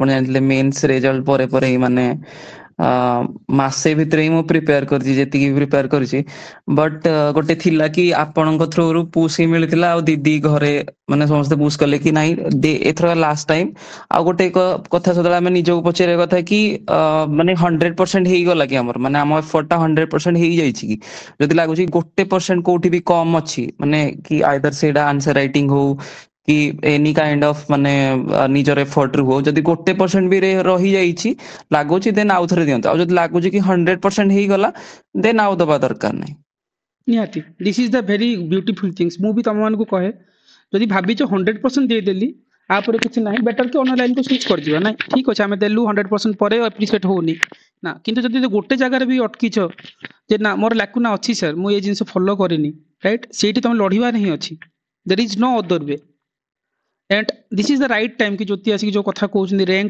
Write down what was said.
ଆପଣ ଜାଣିଥିଲେ mens result ପରେ ହିଁ ମାନେ ମାସେ ଭିତରେ ହିଁ ମୁଁ ପ୍ରିପେୟାର କରିଛି ଯେତିକି ପ୍ରିପେୟାର କରିଛି। ବଟ୍ ଗୋଟେ ଥିଲା କି ଆପଣଙ୍କ ଥ୍ରୁରୁ ପୁସ୍ ହିଁ ମିଳିଥିଲା ଆଉ ଦିଦି ଘରେ ମାନେ ସମସ୍ତେ ପୁସ୍ କଲେ କି ନାଇଁ ଏଥର ଲାଷ୍ଟ ଟାଇମ। ଆଉ ଗୋଟେ କଥା ସଦାବେଳେ ଆମେ ନିଜକୁ ପଚାରିବା କଥା କି ମାନେ 100% ହେଇଗଲା କି ଆମର ମାନେ ଆମ ଏଫର୍ଟ ଟା 100% ହେଇଯାଇଛି କି? ଯଦି ଲାଗୁଛି 1% କୋଉଠି ବି କମ ଅଛି ମାନେ କି ଆଇଦର ସେଇଟା ଆନ୍ସର ରାଇଟିଂ ହଉ କି ଏନି କାଇଣ୍ଡ ଅଫ ମାନେ ନିଜର ଏଫର୍ଟ ରୁ ହଉ ଯଦି 1% ବି ରହିଯାଇଛି ଲାଗୁଛି ଦେନ୍ ଆଉ ଥରେ ଦିଅନ୍ତୁ। ଆଉ ଯଦି ଲାଗୁଛି କି 100% ହେଇଗଲା ଦେନ୍ ଆଉ ଦବା ଦରକାର ନାହିଁ। ନିହାତି this is the very beautiful things. ମୁଁ ବି ତମମାନଙ୍କୁ କହେ ଯଦି ଭାବିଛ 100% ଦେଇଦେଲି ତାପରେ କିଛି ନାହିଁ ବେଟର କି ଅନ୍ୟ ଲାଇନକୁ ସୁଇଚ୍ କରିଯିବା। ନାଇଁ ଠିକ ଅଛି ଆମେ ଦେଲୁ 100% ପରେ ଆପ୍ରିସିଏଟ ହଉନି ନା, କିନ୍ତୁ ଯଦି ଗୋଟେ ଜାଗାରେ ବି ଅଟକିଛ ଯେ ନା ମୋର ଲାକୁନା ଅଛି ସାର୍ ମୁଁ ଏ ଜିନିଷ ଫଲୋ କରିନି ରାଇଟ୍, ସେଇଠି ତମେ ଲଢିବାର ହିଁ ଅଛି। There is no other way. And this is the right time कि ज्योति आसिक जो कथा कहउछन रैंक